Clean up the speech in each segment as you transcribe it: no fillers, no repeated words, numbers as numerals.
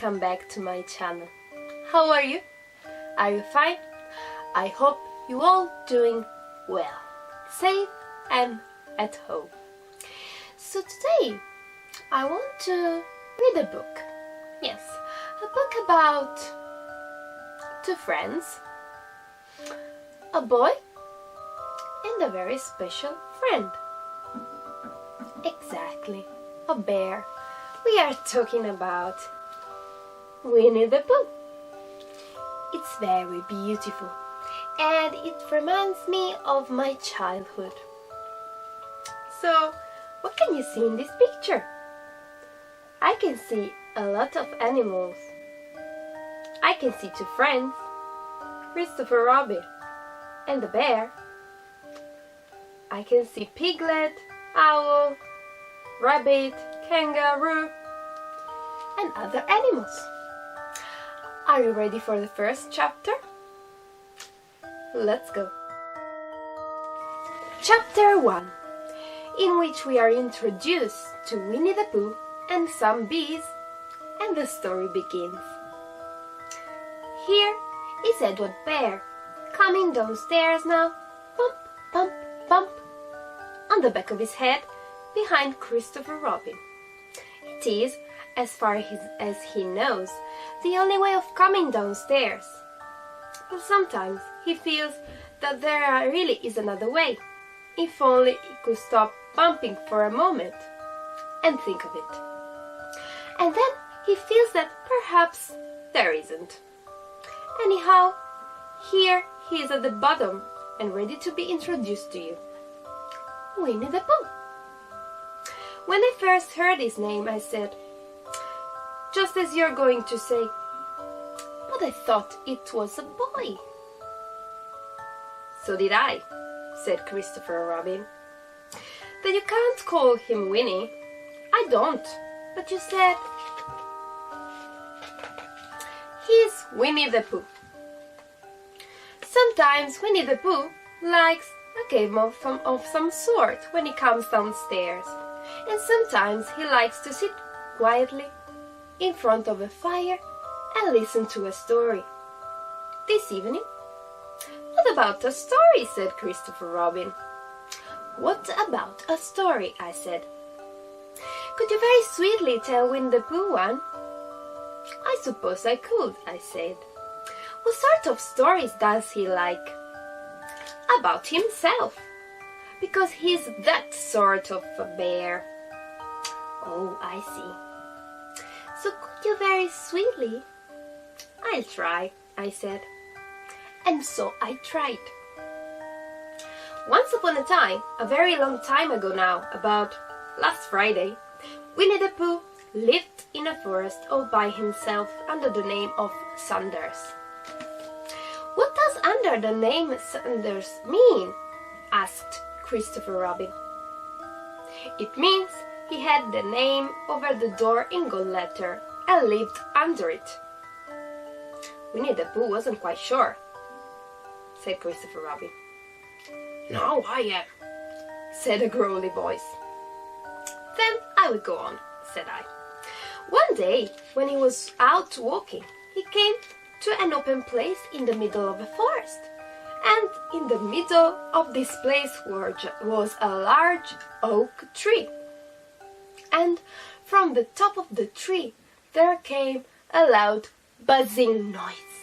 welcome back to my channel. How are you? Are you fine? I hope you all doing well, safe and at home. So today I want to read a book. Yes, a book about two friends, a boy and a very special friend. Exactly, a bear. We are talking about Winnie the Pooh. It's very beautiful and it reminds me of my childhood. So, what can you see in this picture? I can see a lot of animals. I can see two friends, Christopher Robin and the bear. I can see piglet, owl, rabbit, kangaroo, and other animals. Are you ready for the first chapter? Let's go. Chapter 1, in which we are introduced to Winnie the Pooh and some bees, and the story begins. Here is Edward Bear, coming downstairs now, bump, bump, bump, on the back of his head, behind Christopher Robin. It is, as far as he knows, the only way of coming downstairs. But sometimes he feels that there really is another way, if only he could stop bumping for a moment and think of it. And then he feels that perhaps there isn't. Anyhow, here he is at the bottom and ready to be introduced to you. Winnie the Pooh. When I first heard his name, I said, just as you're going to say, but I thought it was a boy. So did I, said Christopher Robin. Then you can't call him Winnie. I don't, but you said, he's Winnie the Pooh. Sometimes Winnie the Pooh likes a game of some sort when he comes downstairs. And sometimes he likes to sit quietly in front of a fire and listen to a story. This evening, what about a story? Said Christopher Robin. What about a story? I said. Could you very sweetly tell Winnie the Pooh one? I suppose I could, I said. What sort of stories does he like? About himself, because he's that sort of a bear. Oh, I see. So could you very sweetly? I'll try, I said. And so I tried. Once upon a time, a very long time ago now, about last Friday, Winnie the Pooh lived in a forest all by himself under the name of Sanders. What does under the name Sanders mean? Asked Christopher Robin. It means he had the name over the door in gold letter and lived under it. Winnie the Pooh wasn't quite sure, said Christopher Robin. Now I am, said a growly voice. Then I will go on, said I. One day, when he was out walking, he came to an open place in the middle of a forest. And in the middle of this place was a large oak tree. And from the top of the tree there came a loud buzzing noise.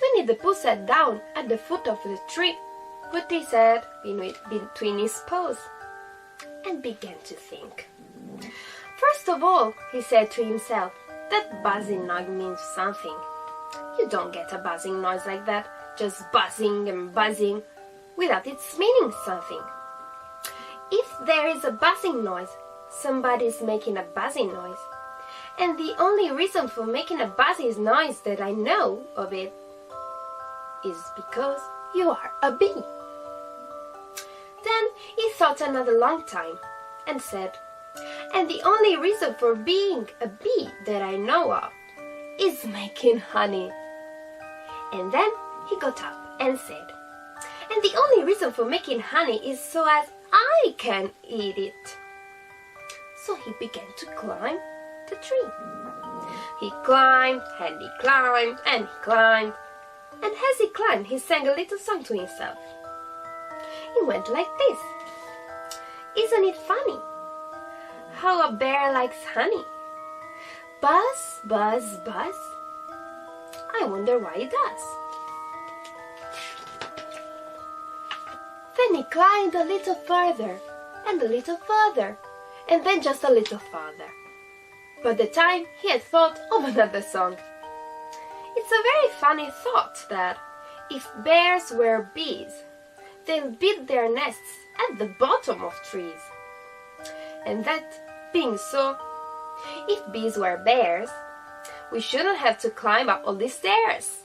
Winnie the Pooh sat down at the foot of the tree, put his head between his paws, and began to think. First of all, he said to himself, that buzzing noise means something. You don't get a buzzing noise like that, just buzzing and buzzing, without its meaning something. If there is a buzzing noise, somebody's making a buzzing noise. And the only reason for making a buzzing noise that I know of it is because you are a bee. Then he thought another long time and said, and the only reason for being a bee that I know of is making honey. And then he got up and said, and the only reason for making honey is so as I can eat it. So he began to climb the tree. He climbed, and he climbed, and he climbed, and as he climbed, he sang a little song to himself. It went like this. Isn't it funny how a bear likes honey? Buzz, buzz, buzz. I wonder why he does. Then he climbed a little further, and a little further, and then just a little farther. By the time he had thought of another song. It's a very funny thought that if bears were bees, they'll build their nests at the bottom of trees. And that being so, if bees were bears, we shouldn't have to climb up all these stairs.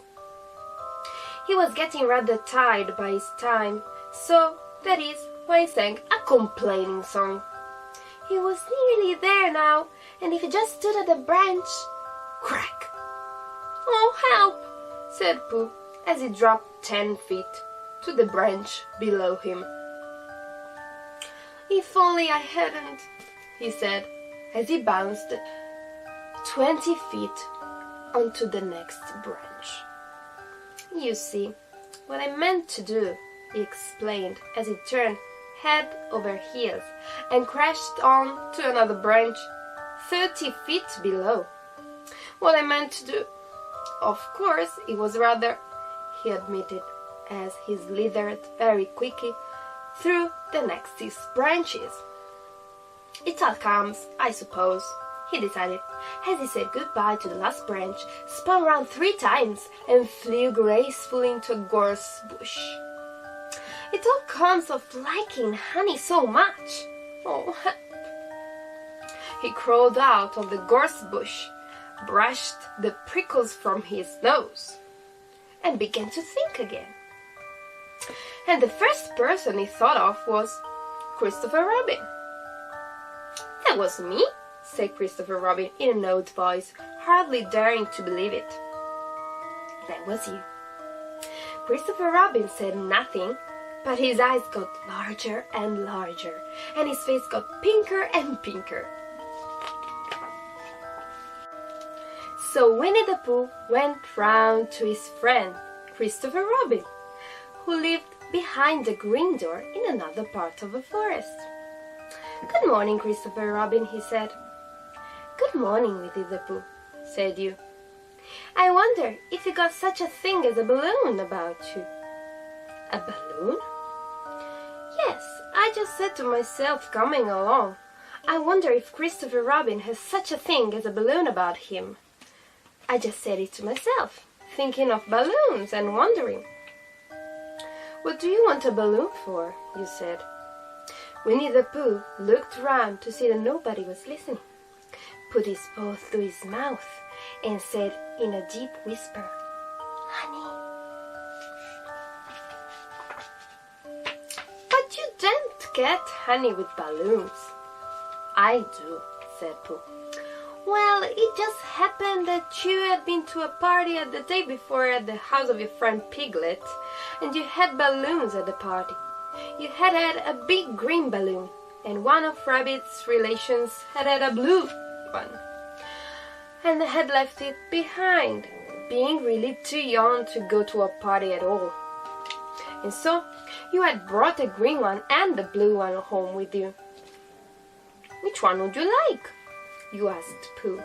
He was getting rather tired by his time, so that is why he sang a complaining song. He was nearly there now, and if he just stood at a branch, crack! "Oh, help!" said Pooh, as he dropped 10 feet to the branch below him. "If only I hadn't," he said, as he bounced 20 feet onto the next branch. "You see, what I meant to do," he explained as he turned head over heels and crashed on to another branch 30 feet below. "What I meant to do, of course, it was rather," he admitted as he slithered very quickly through the next 6 branches. "It all comes, I suppose," he decided, as he said goodbye to the last branch, spun round 3 times, and flew gracefully into a gorse bush. "It all comes of liking honey so much. Oh, help!" He crawled out of the gorse bush, brushed the prickles from his nose, and began to think again. And the first person he thought of was Christopher Robin. "That was me," said Christopher Robin in an old voice, hardly daring to believe it. "That was you." Christopher Robin said nothing, but his eyes got larger and larger, and his face got pinker and pinker. So Winnie the Pooh went round to his friend, Christopher Robin, who lived behind the green door in another part of the forest. "Good morning, Christopher Robin," he said. "Good morning, Winnie the Pooh," said you. "I wonder if you got such a thing as a balloon about you." "A balloon?" "Yes, I just said to myself coming along, I wonder if Christopher Robin has such a thing as a balloon about him. I just said it to myself, thinking of balloons and wondering." "What do you want a balloon for?" you said. Winnie the Pooh looked round to see that nobody was listening, put his paw through his mouth, and said in a deep whisper, "Honey." "But you don't get honey with balloons." "I do," said Pooh. "Well, it just happened that you had been to a party at the day before at the house of your friend Piglet, and you had balloons at the party. You had a big green balloon, and one of Rabbit's relations had a blue one, and they had left it behind, being really too young to go to a party at all. And so you had brought the green one and the blue one home with you. Which one would you like?" you asked Pooh.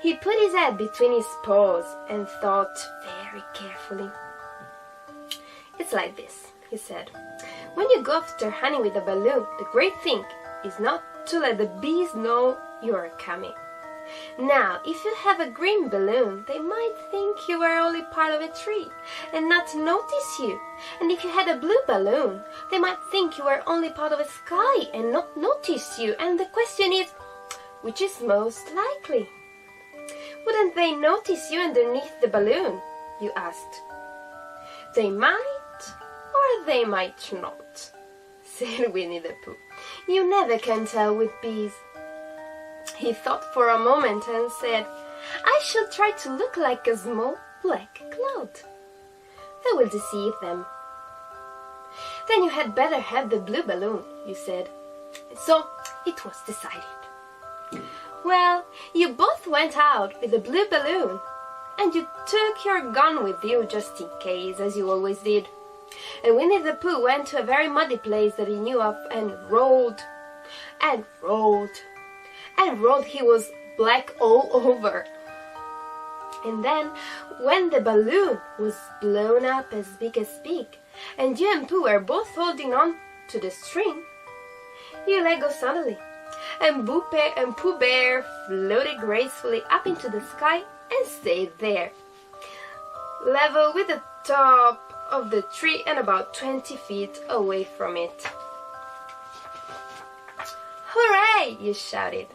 He put his head between his paws and thought very carefully. "It's like this," he said. "When you go after honey with a balloon, the great thing is not to let the bees know you are coming. Now, if you have a green balloon, they might think you are only part of a tree and not notice you. And if you had a blue balloon, they might think you are only part of a sky and not notice you. And the question is, which is most likely? Wouldn't they notice you underneath the balloon?" you asked. "They might, or they might not," said Winnie the Pooh. "You never can tell with bees." He thought for a moment and said, "I shall try to look like a small black cloud. That will deceive them." "Then you had better have the blue balloon," you said. So it was decided. Well, you both went out with a blue balloon, and you took your gun with you just in case, as you always did. And Winnie the Pooh went to a very muddy place that he knew of and rolled and rolled and rolled. He was black all over. And then, when the balloon was blown up as big, and you and Pooh were both holding on to the string, you let go suddenly, and Pooh Bear floated gracefully up into the sky and stayed there, level with the top of the tree and about 20 feet away from it. "Hooray!" you shouted.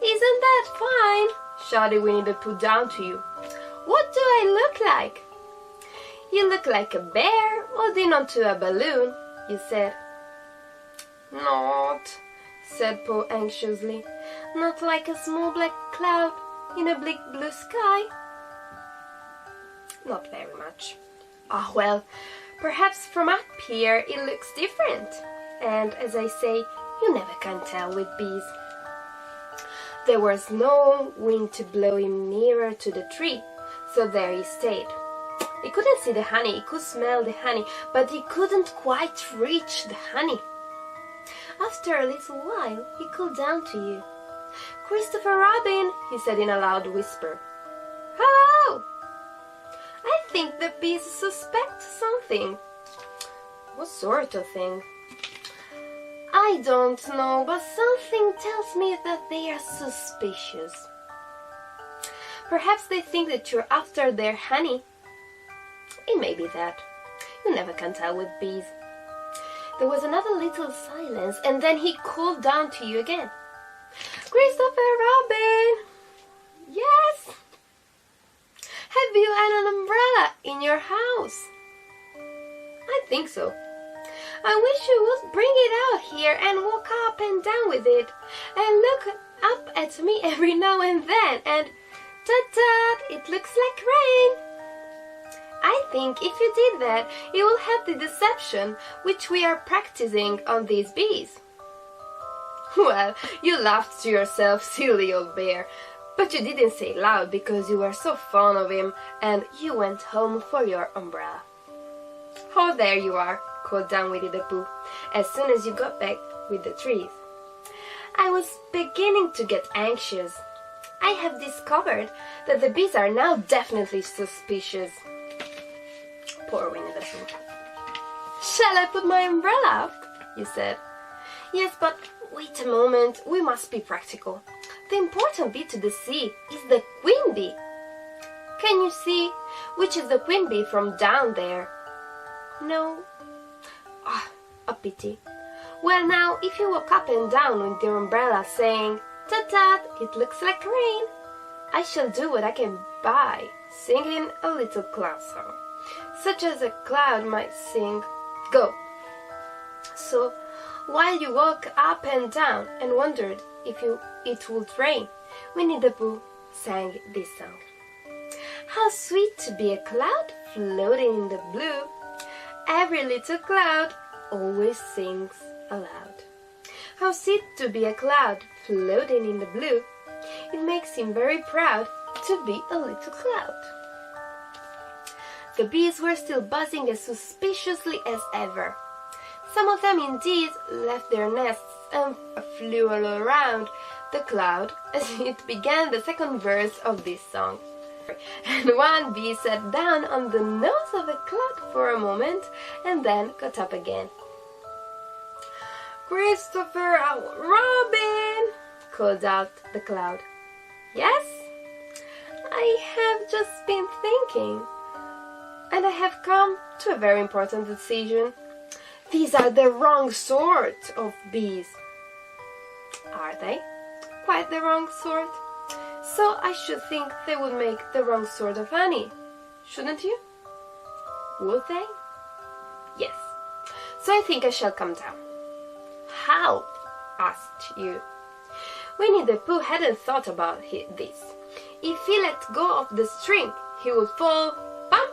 "Isn't that fine?" shouted Winnie the Pooh down to you. "What do I look like?" "You look like a bear holding onto a balloon," you said. "Not," said Pooh anxiously. "Not like a small black cloud in a big blue sky?" "Not very much." "Ah, well, perhaps from up here it looks different. And as I say, you never can tell with bees." There was no wind to blow him nearer to the tree, so there he stayed. He couldn't see the honey, he could smell the honey, but he couldn't quite reach the honey. After a little while, he called down to you. "Christopher Robin," he said in a loud whisper. "Hello! I think the bees suspect something." "What sort of thing?" "I don't know, but something tells me that they are suspicious. Perhaps they think that you're after their honey. It may be that. You never can tell with bees." There was another little silence, and then he called down to you again. "Christopher Robin!" "Yes?" "Have you an umbrella in your house?" "I think so." "I wish you would bring it out here and walk up and down with it, and look up at me every now and then, and tut-tut, it looks like rain." "I think if you did that, it will help the deception which we are practicing on these bees." Well, you laughed to yourself, silly old bear, but you didn't say it loud because you were so fond of him, and you went home for your umbrella. "Oh, there you are," called down Winnie the Pooh, as soon as you got back with the trees. "I was beginning to get anxious. I have discovered that the bees are now definitely suspicious." Poor Winnie the Pooh. "Shall I put my umbrella up?" you said. "Yes, but wait a moment, we must be practical. The important bee to the sea is the queen bee. Can you see which is the queen bee from down there?" "No." "Ah, a pity. Well, now, if you walk up and down with your umbrella saying, 'Tut-tut, it looks like rain,' I shall do what I can by singing a little cloud song, such as a cloud might sing. Go." So, while you walked up and down and wondered if it would rain, Winnie the Pooh sang this song. "How sweet to be a cloud floating in the blue. Every little cloud always sings aloud. How sweet to be a cloud floating in the blue. It makes him very proud to be a little cloud." The bees were still buzzing as suspiciously as ever. Some of them indeed left their nests and flew all around the cloud as it began the second verse of this song. And one bee sat down on the nose of a cloud for a moment and then got up again. "Christopher Robin!" called out the cloud. "Yes? I have just been thinking, and I have come to a very important decision. These are the wrong sort of bees." "Are they? Quite the wrong sort? So I should think they would make the wrong sort of honey, shouldn't you?" "Would they?" "Yes. So I think I shall come down." "How?" asked you. Winnie the Pooh hadn't thought about this. If he let go of the string, he would fall, bam!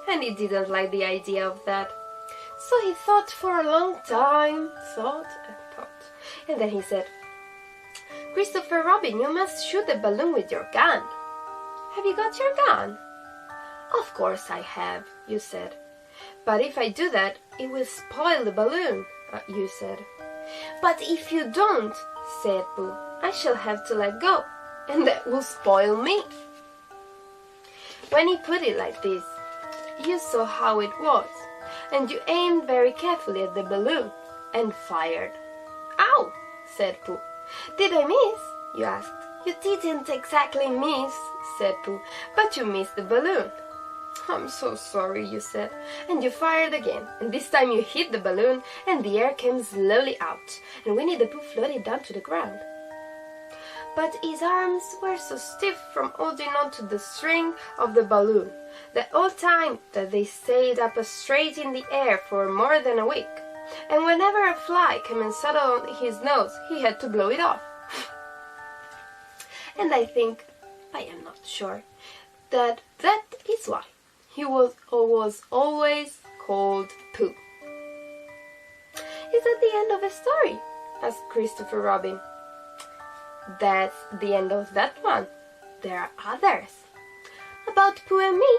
And he didn't like the idea of that. So he thought for a long time, thought, and then he said, Christopher Robin, you must shoot the balloon with your gun. Have you got your gun? Of course I have, you said. But if I do that, it will spoil the balloon, you said. But if you don't, said Pooh, I shall have to let go, and that will spoil me. When he put it like this, you saw how it was, and you aimed very carefully at the balloon and fired. Ow, said Pooh. Did I miss? You asked. You didn't exactly miss, said Pooh, but you missed the balloon. I'm so sorry, you said, and you fired again, and this time you hit the balloon, and the air came slowly out, and Winnie the Pooh floated down to the ground. But his arms were so stiff from holding on to the string of the balloon the whole time that they stayed up straight in the air for more than a week, and whenever a fly came and settled on his nose, he had to blow it off. And I am not sure, that is why he was always called Pooh. Is that the end of the story? Asked Christopher Robin. That's the end of that one. There are others. About Pooh and me.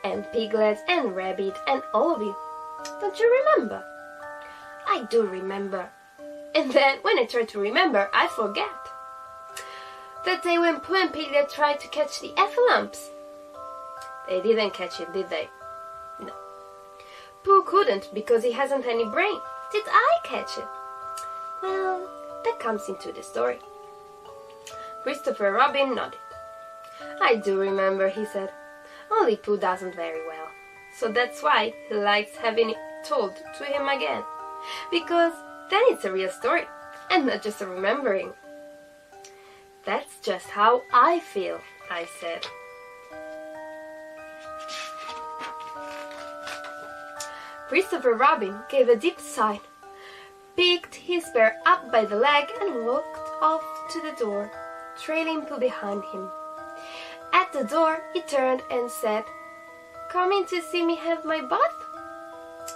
And Piglet and Rabbit and all of you. Don't you remember? I do remember. And then when I try to remember, I forget. That day when Pooh and Piglet tried to catch the heffalumps. They didn't catch it, did they? No. Pooh couldn't because he hasn't any brain. Did I catch it? Well, that comes into the story. Christopher Robin nodded. I do remember, he said. Only Pooh doesn't very well. So that's why he likes having it told to him again. Because then it's a real story, and not just a remembering. That's just how I feel, I said. Christopher Robin gave a deep sigh, picked his bear up by the leg and walked off to the door, trailing Pooh behind him. At the door, he turned and said, "Coming to see me have my bath?"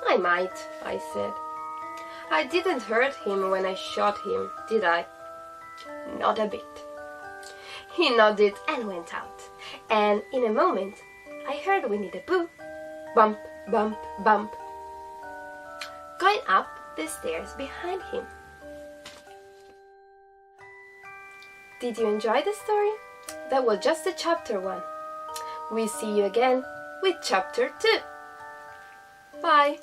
"I might," I said. "I didn't hurt him when I shot him, did I?" "Not a bit." He nodded and went out, and in a moment, I heard Winnie the Pooh bump, bump, bump, going up the stairs behind him. Did you enjoy the story? That was just a chapter 1. We see you again with chapter 2. Bye!